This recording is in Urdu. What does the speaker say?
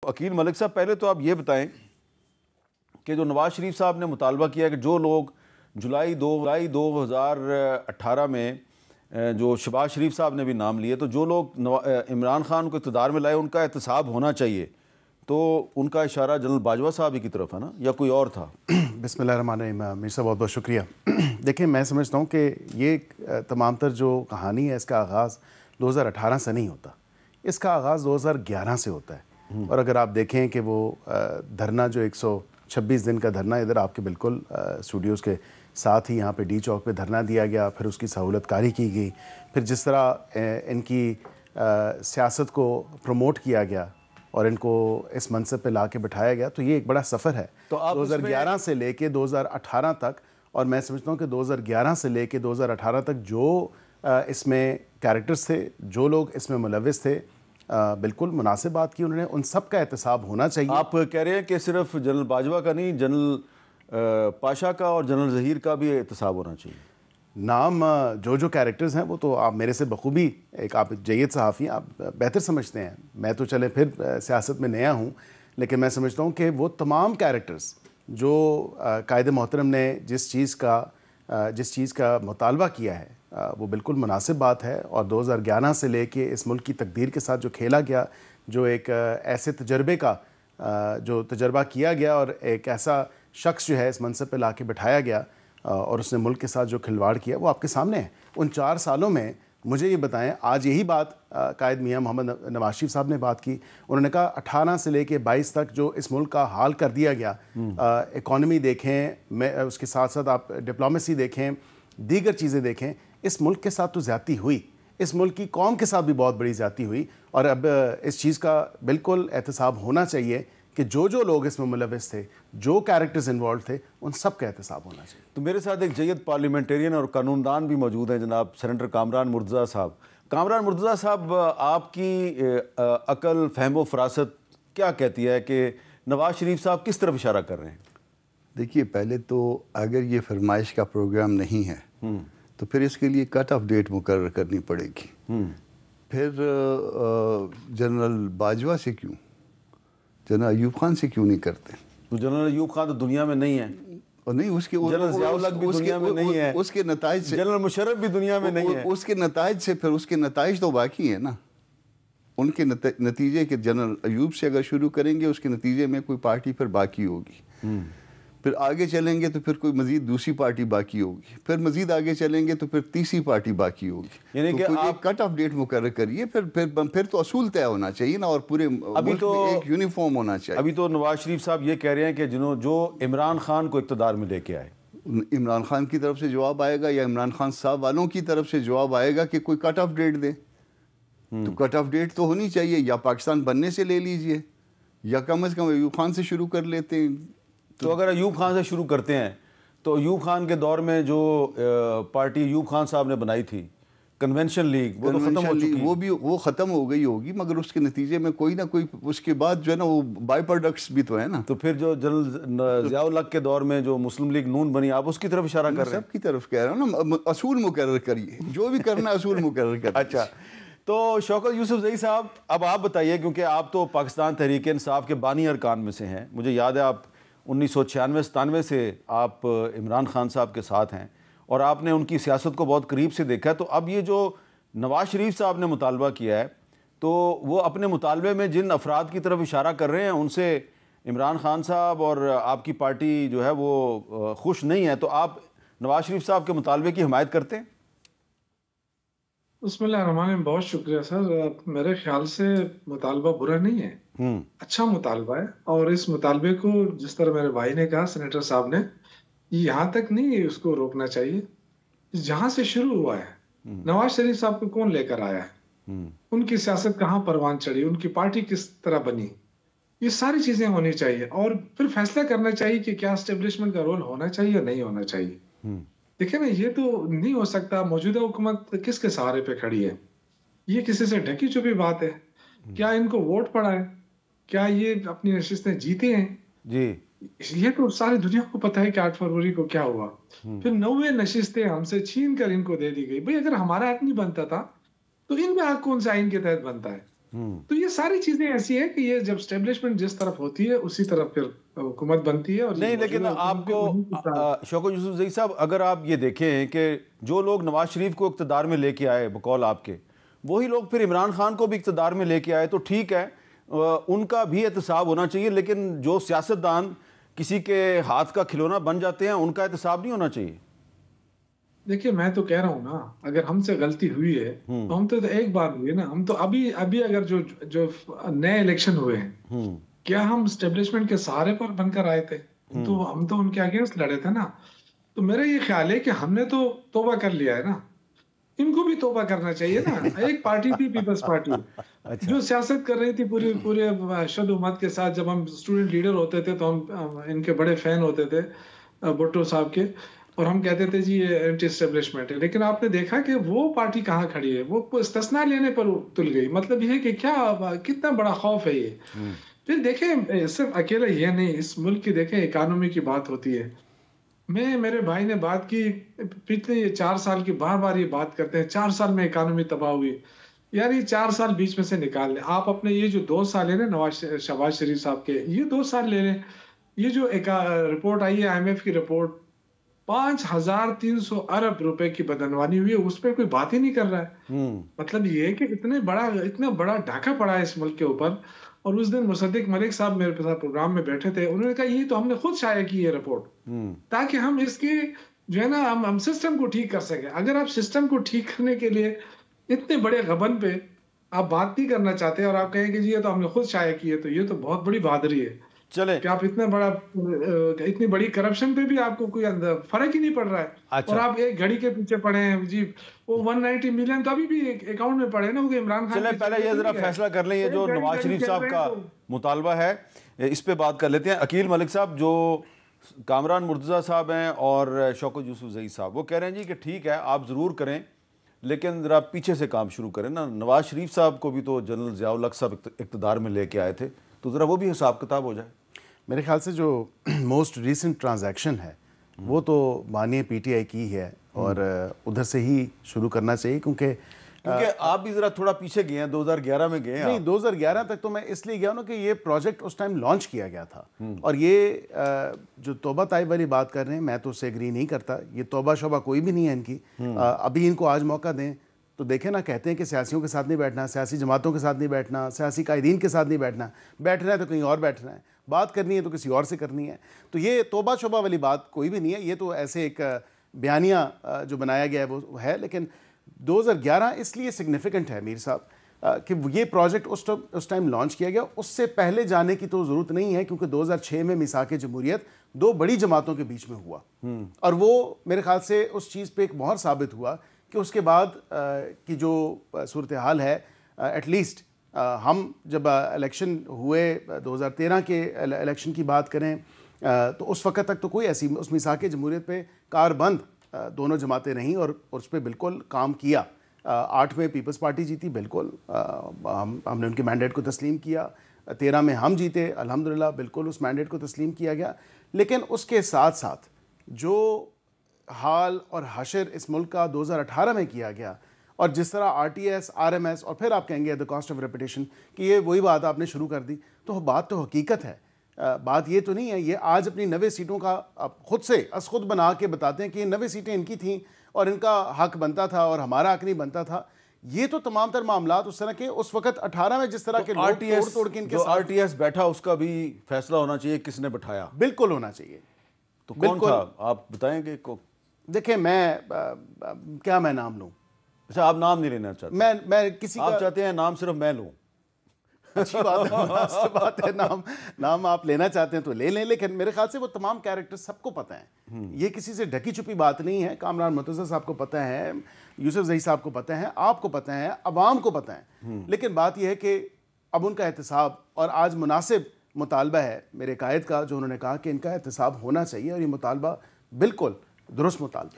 عقیل ملک صاحب، پہلے تو آپ یہ بتائیں کہ جو نواز شریف صاحب نے مطالبہ کیا کہ جو لوگ جولائی 2018 میں جو شہباز شریف صاحب نے بھی نام لیے، تو جو لوگ عمران خان کو اقتدار میں لائے ان کا احتساب ہونا چاہیے، تو ان کا اشارہ جنرل باجوہ صاحب ہی کی طرف ہے نا، یا کوئی اور تھا؟ بسم اللہ الرحمن الرحیم۔ میر صاحب بہت بہت شکریہ۔ دیکھیں، میں سمجھتا ہوں کہ یہ تمام تر جو کہانی ہے اس کا آغاز 2018 سے نہیں ہوتا، اس کا آغاز 2011 سے ہوتا ہے۔ اور اگر آپ دیکھیں کہ وہ دھرنا جو 126 دن کا دھرنا ادھر آپ کے بالکل اسٹوڈیوز کے ساتھ ہی یہاں پہ ڈی چوک پہ دھرنا دیا گیا، پھر اس کی سہولت کاری کی گئی، پھر جس طرح ان کی سیاست کو پروموٹ کیا گیا اور ان کو اس منصب پہ لا کے بٹھایا گیا، تو یہ ایک بڑا سفر ہے 2011 سے لے کے 2018 تک۔ اور میں سمجھتا ہوں کہ 2011 سے لے کے 2018 تک جو اس میں کیریکٹرز تھے، جو لوگ اس میں ملوث تھے، بالکل مناسب بات کی انہوں نے، ان سب کا احتساب ہونا چاہیے۔ آپ کہہ رہے ہیں کہ صرف جنرل باجوہ کا نہیں، جنرل پاشا کا اور جنرل ظہیر کا بھی احتساب ہونا چاہیے؟ نام جو کیریکٹرز ہیں وہ تو آپ میرے سے بخوبی، ایک آپ جید صحافی ہیں، آپ بہتر سمجھتے ہیں۔ میں تو چلے پھر سیاست میں نیا ہوں، لیکن میں سمجھتا ہوں کہ وہ تمام کیریکٹرز جو قائد محترم نے جس چیز کا مطالبہ کیا ہے وہ بالکل مناسب بات ہے۔ اور 2011 سے لے کے اس ملک کی تقدیر کے ساتھ جو کھیلا گیا، جو ایک ایسے تجربے کا جو تجربہ کیا گیا اور ایک ایسا شخص جو ہے اس منصب پہ لا کے بٹھایا گیا اور اس نے ملک کے ساتھ جو کھلواڑ کیا وہ آپ کے سامنے ہے۔ ان 4 سالوں میں مجھے یہ بتائیں، آج یہی بات قائد میاں محمد نواز شریف صاحب نے بات کی، انہوں نے کہا 18 سے لے کے 22 تک جو اس ملک کا حال کر دیا گیا، اکانومی دیکھیں، اس کے ساتھ ساتھ آپ ڈپلومیسی دیکھیں، دیگر چیزیں دیکھیں، اس ملک کے ساتھ تو زیادتی ہوئی، اس ملک کی قوم کے ساتھ بھی بہت بڑی زیادتی ہوئی۔ اور اب اس چیز کا بالکل احتساب ہونا چاہیے کہ جو لوگ اس میں ملوث تھے، جو کیریکٹرز انوالو تھے، ان سب کا احتساب ہونا چاہیے۔ تو میرے ساتھ ایک جید پارلیمنٹرین اور قانون دان بھی موجود ہیں، جناب سینیٹر کامران مرتضیٰ صاحب۔ کامران مرتضیٰ صاحب، آپ کی عقل، فہم و فراست کیا کہتی ہے کہ نواز شریف صاحب کس طرف اشارہ کر رہے ہیں؟ دیکھیے، پہلے تو اگر یہ فرمائش کا پروگرام نہیں ہے تو پھر اس کے لیے کٹ آف ڈیٹ مقرر کرنی پڑے گی۔ پھر جنرل باجوہ سے کیوں، جنرل ایوب خان سے کیوں نہیں کرتے؟ تو جنرل ایوب خان تو دنیا میں نہیں ہے، اور نہیں، اس کے جنرل ضیاء الحق بھی دنیا میں نہیں ہے، اس کے نتائج سے جنرل مشرف بھی دنیا میں نہیں ہے، اس کے نتائج سے پھر اس کے نتائج تو باقی ہیں نا۔ ان کے نتیجے کے جنرل ایوب سے اگر شروع کریں گے، اس کے نتیجے میں کوئی پارٹی پھر باقی ہوگی، پھر آگے چلیں گے تو پھر کوئی مزید دوسری پارٹی باقی ہوگی، پھر مزید آگے چلیں گے تو پھر تیسری پارٹی باقی ہوگی۔ یعنی کہ آپ کٹ آف ڈیٹ مقرر کریے، پھر تو اصول طے ہونا چاہیے نا، اور پورے ملک میں ایک یونیفارم ہونا چاہیے۔ ابھی تو نواز شریف صاحب یہ کہہ رہے ہیں کہ جو عمران خان کو اقتدار میں لے کے آئے، عمران خان کی طرف سے جواب آئے گا یا عمران خان صاحب والوں کی طرف سے جواب آئے گا کہ کوئی کٹ آف ڈیٹ دے، تو کٹ آف ڈیٹ تو ہونی چاہیے، یا پاکستان بننے سے لے لیجئے، یا کم از کم ایوب خان سے شروع کر لیتے ہیں۔ تو اگر ایوب خان سے شروع کرتے ہیں تو ایوب خان کے دور میں جو پارٹی ایوب خان صاحب نے بنائی تھی، کنونشن لیگ، وہ تو ختم ہو چکی، وہ ختم ہو گئی ہوگی، مگر اس کے نتیجے میں کوئی نہ کوئی اس کے بعد جو ہے نا وہ بائی پروڈکٹس بھی تو ہے نا۔ تو پھر جو جنرل ضیاء الحق کے دور میں جو مسلم لیگ نون بنی، آپ اس کی طرف اشارہ کر رہے ہیں؟ سب کی طرف کہہ رہا ہوں نا، اصول مقرر کریے، جو بھی کرنا ہے اصول مقرر کریے۔ اچھا، تو شوکت یوسف زئی صاحب، اب آپ بتائیے، کیونکہ آپ تو پاکستان تحریک انصاف کے بانی ارکان میں سے ہیں، مجھے یاد ہے آپ 1996-97 سے آپ عمران خان صاحب کے ساتھ ہیں اور آپ نے ان کی سیاست کو بہت قریب سے دیکھا ہے۔ تو اب یہ جو نواز شریف صاحب نے مطالبہ کیا ہے، تو وہ اپنے مطالبے میں جن افراد کی طرف اشارہ کر رہے ہیں ان سے عمران خان صاحب اور آپ کی پارٹی جو ہے وہ خوش نہیں ہے، تو آپ نواز شریف صاحب کے مطالبے کی حمایت کرتے ہیں؟ بسم اللہ الرحمن الرحیم، بہت شکریہ سر۔ میرے خیال سے مطالبہ برا نہیں ہے، اچھا مطالبہ ہے، اور اس مطالبے کو جس طرح میرے بھائی نے کہا، سینیٹر صاحب نے، یہاں تک نہیں اس کو روکنا چاہیے جہاں سے شروع ہوا ہے۔ نواز شریف صاحب کو کون لے کر آیا ہے، ان کی سیاست کہاں پروان چڑھی، ان کی پارٹی کس طرح بنی، یہ ساری چیزیں ہونی چاہیے، اور پھر فیصلہ کرنا چاہیے کہ کیا اسٹیبلشمنٹ کا رول ہونا چاہیے یا نہیں ہونا چاہیے۔ دیکھیں نا، یہ تو نہیں ہو سکتا، موجودہ حکومت کس کے سہارے پہ کھڑی ہے، یہ کسی سے ڈھکی چھپی بات ہے۔ کیا ان کو ووٹ پڑا ہے، کیا یہ اپنی نشستیں جیتے ہیں؟ جی، یہ تو ساری دنیا کو پتہ ہے کہ 8 فروری کو کیا ہوا، پھر 90 نشستیں ہم سے چھین کر ان کو دے دی گئی۔ بھئی اگر ہمارا حق نہیں بنتا تھا تو ان کا حق کون سے آئین کے تحت بنتا ہے؟ تو یہ ساری چیزیں ایسی ہیں کہ یہ جب اسٹیبلشمنٹ جس طرف ہوتی ہے اسی طرف پھر حکومت بنتی ہے. اور نہیں لیکن آپ کو شوکت یوسف زئی صاحب اگر آپ یہ دیکھیں کہ جو لوگ نواز شریف کو اقتدار میں لے کے آئے بقول آپ کے, وہی لوگ پھر عمران خان کو بھی اقتدار میں لے کے آئے, تو ٹھیک ہے ان کا بھی احتساب ہونا چاہیے, لیکن جو سیاستدان کسی کے ہاتھ کا کھلونا بن جاتے ہیں ان کا احتساب نہیں ہونا چاہیے. دیکھیے میں تو کہہ رہا ہوں نا, اگر ہم سے غلطی ہوئی ہے تو ہم تو ایک بار ہوئی نا, ہم تو ابھی اگر جو نئے الیکشن ہوئے ہیں کیا ہم اسٹیبلشمنٹ کے سہارے پر بن کر آئے تھے؟ تو ہم تو ان کے اگینسٹ لڑے تھے نا. تو میرا یہ خیال ہے کہ ہم نے تو توبہ کر لیا ہے نا, ان کو بھی توبہ کرنا چاہیے نا. ایک پارٹی تھی پیپلز پارٹی جو سیاست کر رہی تھی پورے ارشد امت کے ساتھ. جب ہم اسٹوڈنٹ لیڈر ہوتے تھے تو ہم ان کے بڑے فین ہوتے تھے بھٹو صاحب کے, اور ہم کہتے تھے جی یہ اینٹی اسٹیبلشمنٹ ہے. لیکن آپ نے دیکھا کہ وہ پارٹی کہاں کھڑی ہے, وہ استثناء لینے پر تل گئی. مطلب یہ ہے کہ کتنا بڑا خوف ہے یہ. پھر دیکھیں صرف اکیلا یہ نہیں, اس ملک کی دیکھیں اکانومی کی بات ہوتی ہے. میرے بھائی نے بات کی پچھلے 4 سال کی, بار بار یہ بات کرتے ہیں 4 سال میں اکانومی تباہ ہوئی. یار یہ 4 سال بیچ میں سے نکال لیں آپ. اپنے یہ جو 2 سال ہے نا شہباز شریف صاحب کے, یہ 2 سال لے لیں. یہ جو ایک رپورٹ آئی ہے IMF کی رپورٹ, 5,300 ارب روپے کی بدعنوانی ہوئی ہے, اس پہ کوئی بات ہی نہیں کر رہا ہے. مطلب یہ ہے کہ اتنا بڑا ڈھاکہ پڑا ہے اس ملک کے اوپر. اور اس دن مصدق ملک صاحب میرے ساتھ پروگرام میں بیٹھے تھے, انہوں نے کہا یہ تو ہم نے خود شائع کی ہے رپورٹ, تاکہ ہم اس کی جو ہے نا ہم سسٹم کو ٹھیک کر سکیں. اگر آپ سسٹم کو ٹھیک کرنے کے لیے اتنے بڑے غبن پہ آپ بات نہیں کرنا چاہتے اور آپ کہیں کہ جی یہ تو ہم نے خود شائع کی ہے, تو یہ تو بہت بڑی بہادری ہے. چلے کہ آپ اتنی بڑی کرپشن پہ بھی آپ کو کوئی فرق ہی نہیں پڑ رہا ہے. اور آپ ایک گھڑی کے پیچھے پڑے ہیں جی, وہ 190 ملین تو ابھی بھی اکاؤنٹ میں پڑے نا, وہ عمران خان. چلے پہلے یہ ذرا فیصلہ کر لیں, یہ جو نواز شریف صاحب کا مطالبہ ہے اس پہ بات کر لیتے ہیں. عقیل ملک صاحب, جو کامران مرتضیٰ صاحب ہیں اور شوکت یوسف زئی صاحب, وہ کہہ رہے ہیں جی کہ ٹھیک ہے آپ ضرور کریں لیکن ذرا پیچھے سے کام شروع کریں نا. نواز شریف صاحب کو بھی تو جنرل ضیاء الحق صاحب اقتدار میں لے کے آئے تھے, تو ذرا وہ بھی حساب کتاب ہو جائے. میرے خیال سے جو موسٹ ریسنٹ ٹرانزیکشن ہے وہ تو بانی PTI کی ہے, اور ادھر سے ہی شروع کرنا چاہیے, کیونکہ آپ بھی ذرا تھوڑا پیچھے گئے ہیں, 2011 میں گئے ہیں. نہیں 2011 تک تو میں اس لیے گیا ہوں کہ یہ پروجیکٹ اس ٹائم لانچ کیا گیا تھا. اور یہ جو توبہ طائب والی بات کر رہے ہیں, میں تو اس سے ایگری نہیں کرتا. یہ توبہ شوبہ کوئی بھی نہیں ہے ان کی. ابھی ان کو آج موقع دیں تو دیکھیں نا, کہتے ہیں کہ سیاسیوں کے ساتھ نہیں بیٹھنا, سیاسی جماعتوں کے ساتھ نہیں بیٹھنا, سیاسی قائدین کے ساتھ نہیں بیٹھنا. بیٹھنا ہے تو کہیں اور بیٹھنا ہے, بات کرنی ہے تو کسی اور سے کرنی ہے. تو یہ توبہ شوبہ والی بات کوئی بھی نہیں ہے. یہ تو ایسے ایک بیانیہ جو بنایا گیا ہے وہ ہے. لیکن 2011 اس لیے سگنیفیکنٹ ہے میر صاحب کہ یہ پروجیکٹ اس ٹائم لانچ کیا گیا. اس سے پہلے جانے کی تو ضرورت نہیں ہے, کیونکہ 2006 میں میثاق جمہوریت 2 بڑی جماعتوں کے بیچ میں ہوا, اور وہ میرے خیال سے اس چیز پہ ایک مہر ثابت ہوا کہ اس کے بعد کی جو صورتحال ہے, ایٹ لیسٹ ہم جب الیکشن ہوئے 2013 کے الیکشن کی بات کریں تو اس وقت تک تو کوئی ایسی اس میثاق جمہوریت پہ کار بند دونوں جماعتیں رہیں, اور اس پہ بالکل کام کیا. 8 میں پیپلز پارٹی جیتی, بالکل ہم نے ان کے مینڈیٹ کو تسلیم کیا. 13 میں ہم جیتے, الحمدللہ بالکل اس مینڈیٹ کو تسلیم کیا گیا. لیکن اس کے ساتھ ساتھ جو حال اور حشر اس ملک کا 2018 میں کیا گیا, اور جس طرح RTS, RMS, اور پھر آپ کہیں گے دا کاسٹ آف ریپوٹیشن کہ یہ وہی بات آپ نے شروع کر دی, تو بات تو حقیقت ہے. بات یہ تو نہیں ہے. یہ آج اپنی 90 سیٹوں کا خود سے خود بنا کے بتاتے ہیں کہ یہ 90 سیٹیں ان کی تھیں اور ان کا حق بنتا تھا اور ہمارا حق نہیں بنتا تھا. یہ تو تمام تر معاملات اس طرح کے اس وقت 18 میں جس طرح کے لوگ توڑ کے ان کے ساتھ RTS بیٹھا, اس کا بھی فیصلہ ہونا چاہیے کس نے بٹھایا. بالکل ہونا چاہیے. تو کون تھا آپ بتائیں گے؟ دیکھیں میں کیا میں نام لوں؟ اچھا آپ نام نہیں لینا چاہتے؟ میں کسی آپ چاہتے ہیں نام صرف میں لوں؟ اچھی بات ہے, نام آپ لینا چاہتے ہیں تو لے لیں. لیکن میرے خیال سے وہ تمام کیریکٹر سب کو پتہ ہیں. یہ کسی سے ڈھکی چھپی بات نہیں ہے. کامران مرتضیٰ صاحب کو پتہ ہے, یوسف زئی صاحب کو پتہ ہے, آپ کو پتہ ہے, عوام کو پتہ ہے. لیکن بات یہ ہے کہ اب ان کا احتساب, اور آج مناسب مطالبہ ہے میرے قائد کا جو انہوں نے کہا کہ ان کا احتساب ہونا چاہیے, اور یہ مطالبہ بالکل درست مطالبہ.